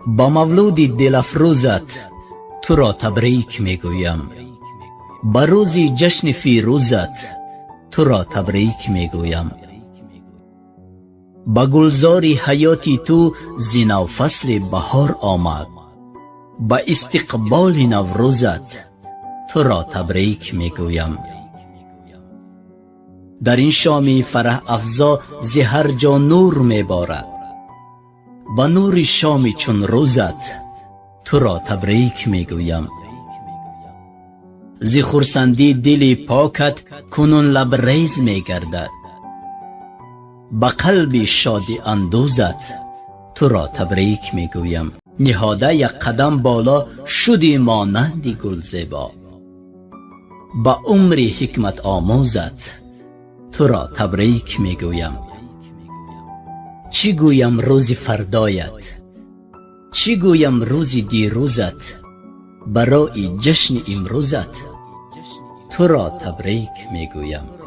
با مولود دلافروزت تو را تبریک میگویم. با روز جشن فیروزت تو را تبریک میگویم. با گلزاری حیاتی تو زینو فصل بهار آمد. با استقبال نوروزت تو را تبریک میگویم. در این شام فرح افزا ز هر جا نور میبارد. با نور شام چون روزت تو را تبریک میگویم. ز خرسندی دل پاکت کنون لبریز میگردد. با قلب شاد اندوزت تو را تبریک میگویم. نهاده یک قدم بالا شدی مانند گل زیبا. با عمر حکمت آموزت تو را تبریک میگویم. چی گویم روز فردایت، چی گویم روز دیروزت. برای جشن امروزت تو را تبریک میگویم.